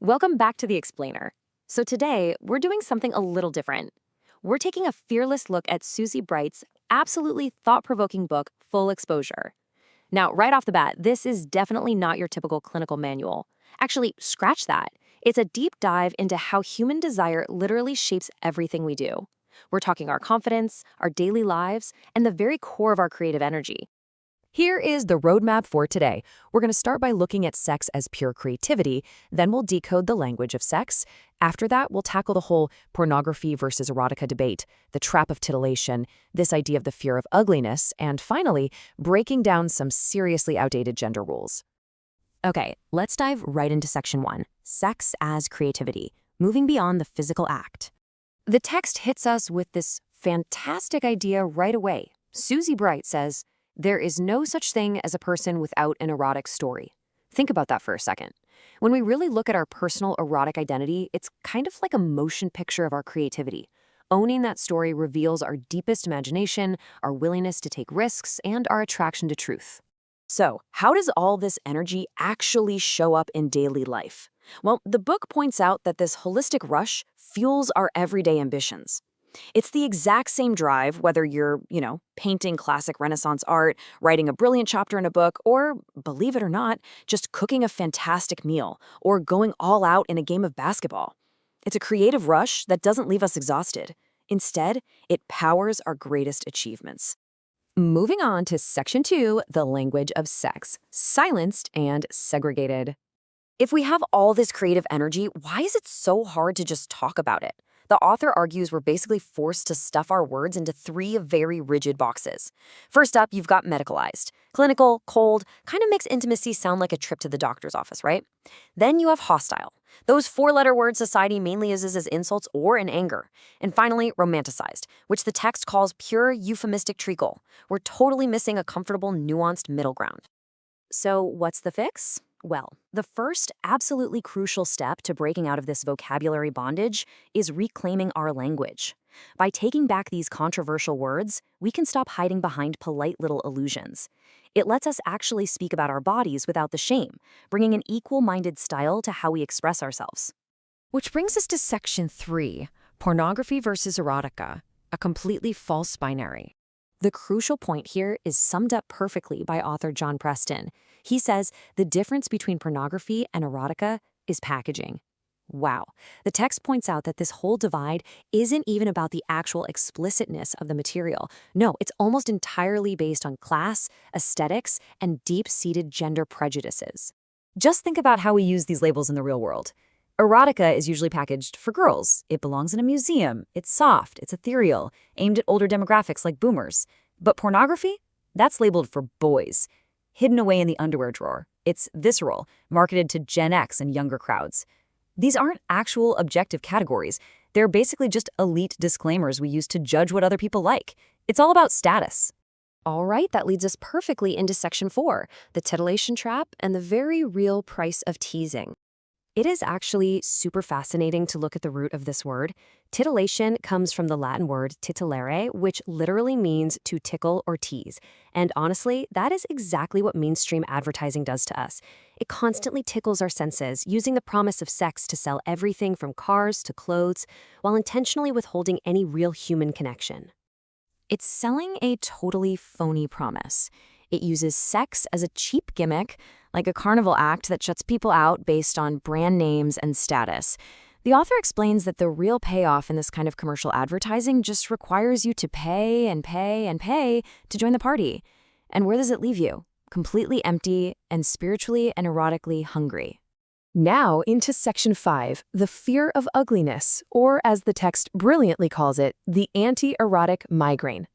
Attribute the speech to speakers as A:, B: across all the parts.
A: Welcome back to The Explainer. So today, we're doing something a little different. We're taking a fearless look at Susie Bright's absolutely thought-provoking book, Full Exposure. Now, right off the bat, this is definitely not your typical clinical manual. Actually, scratch that. It's a deep dive into how human desire literally shapes everything we do. We're talking our confidence, our daily lives, and the very core of our creative energy.
B: Here is the roadmap for today. We're going to start by looking at sex as pure creativity, then we'll decode the language of sex. After that, we'll tackle the whole pornography versus erotica debate, the trap of titillation, this idea of the fear of ugliness, and finally, breaking down some seriously outdated gender rules. Okay, let's dive right into section 1, sex as creativity, moving beyond the physical act. The text hits us with this fantastic idea right away. Susie Bright says, "There is no such thing as a person without an erotic story." Think about that for a second. When we really look at our personal erotic identity, it's kind of like a motion picture of our creativity. Owning that story reveals our deepest imagination, our willingness to take risks, and our attraction to truth. So, how does all this energy actually show up in daily life? Well, the book points out that this holistic rush fuels our everyday ambitions. It's the exact same drive, whether you're, painting classic Renaissance art, writing a brilliant chapter in a book, or, believe it or not, just cooking a fantastic meal, or going all out in a game of basketball. It's a creative rush that doesn't leave us exhausted. Instead, it powers our greatest achievements. Moving on to section 2, the language of sex, silenced and segregated. If we have all this creative energy, why is it so hard to just talk about it? The author argues we're basically forced to stuff our words into 3 very rigid boxes. First up, you've got medicalized. Clinical, cold, kind of makes intimacy sound like a trip to the doctor's office, right? Then you have hostile. Those 4-letter words society mainly uses as insults or in anger. And finally, romanticized, which the text calls pure euphemistic treacle. We're totally missing a comfortable, nuanced middle ground. So what's the fix? Well, the first absolutely crucial step to breaking out of this vocabulary bondage is reclaiming our language. By taking back these controversial words, we can stop hiding behind polite little illusions. It lets us actually speak about our bodies without the shame, bringing an equal-minded style to how we express ourselves. Which brings us to section 3, pornography versus erotica, a completely false binary. The crucial point here is summed up perfectly by author John Preston. He says the difference between pornography and erotica is packaging. Wow. The text points out that this whole divide isn't even about the actual explicitness of the material. No, it's almost entirely based on class, aesthetics, and deep-seated gender prejudices. Just think about how we use these labels in the real world. Erotica is usually packaged for girls. It belongs in a museum. It's soft. It's ethereal, aimed at older demographics like boomers. But pornography? That's labeled for boys. Hidden away in the underwear drawer. It's visceral, marketed to Gen X and younger crowds. These aren't actual objective categories. They're basically just elite disclaimers we use to judge what other people like. It's all about status. All right, that leads us perfectly into section 4, the titillation trap and the very real price of teasing. It is actually super fascinating to look at the root of this word. Titillation comes from the Latin word titillare, which literally means to tickle or tease. And honestly, that is exactly what mainstream advertising does to us. It constantly tickles our senses, using the promise of sex to sell everything from cars to clothes, while intentionally withholding any real human connection. It's selling a totally phony promise. It uses sex as a cheap gimmick, like a carnival act that shuts people out based on brand names and status. The author explains that the real payoff in this kind of commercial advertising just requires you to pay and pay and pay to join the party. And where does it leave you? Completely empty and spiritually and erotically hungry. Now into section 5, the fear of ugliness, or as the text brilliantly calls it, the anti-erotic migraine.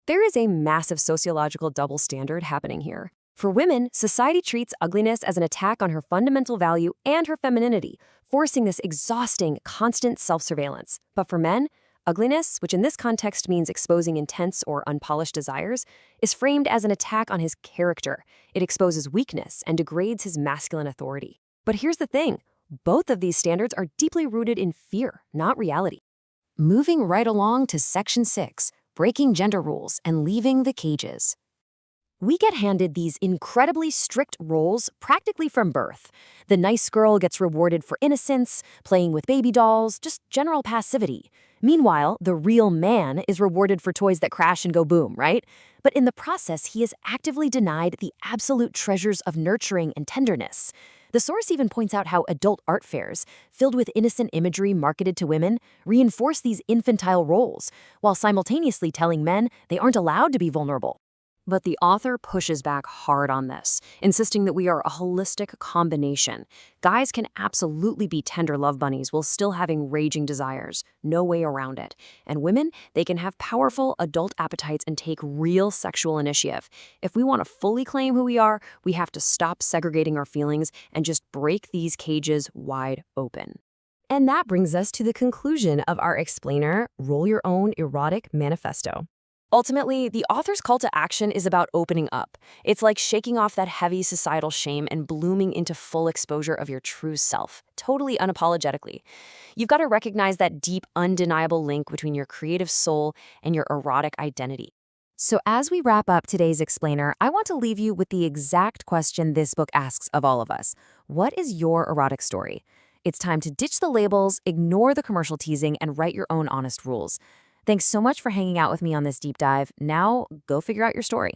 B: There is a massive sociological double standard happening here. For women, society treats ugliness as an attack on her fundamental value and her femininity, forcing this exhausting, constant self-surveillance. But for men, ugliness, which in this context means exposing intense or unpolished desires, is framed as an attack on his character. It exposes weakness and degrades his masculine authority. But here's the thing, both of these standards are deeply rooted in fear, not reality. Moving right along to section 6, breaking gender rules and leaving the cages.
A: We get handed these incredibly strict roles practically from birth. The nice girl gets rewarded for innocence, playing with baby dolls, just general passivity. Meanwhile, the real man is rewarded for toys that crash and go boom, right? But in the process, he is actively denied the absolute treasures of nurturing and tenderness. The source even points out how adult art fairs, filled with innocent imagery marketed to women, reinforce these infantile roles, while simultaneously telling men they aren't allowed to be vulnerable. But the author pushes back hard on this, insisting that we are a holistic combination. Guys can absolutely be tender love bunnies while still having raging desires. No way around it. And women, they can have powerful adult appetites and take real sexual initiative. If we want to fully claim who we are, we have to stop segregating our feelings and just break these cages wide open.
B: And that brings us to the conclusion of our explainer, Roll Your Own Erotic Manifesto.
A: Ultimately, the author's call to action is about opening up. It's like shaking off that heavy societal shame and blooming into full exposure of your true self, totally unapologetically. You've got to recognize that deep, undeniable link between your creative soul and your erotic identity. So as we wrap up today's explainer, I want to leave you with the exact question this book asks of all of us. What is your erotic story? It's time to ditch the labels, ignore the commercial teasing, and write your own honest rules. Thanks so much for hanging out with me on this deep dive. Now, go figure out your story.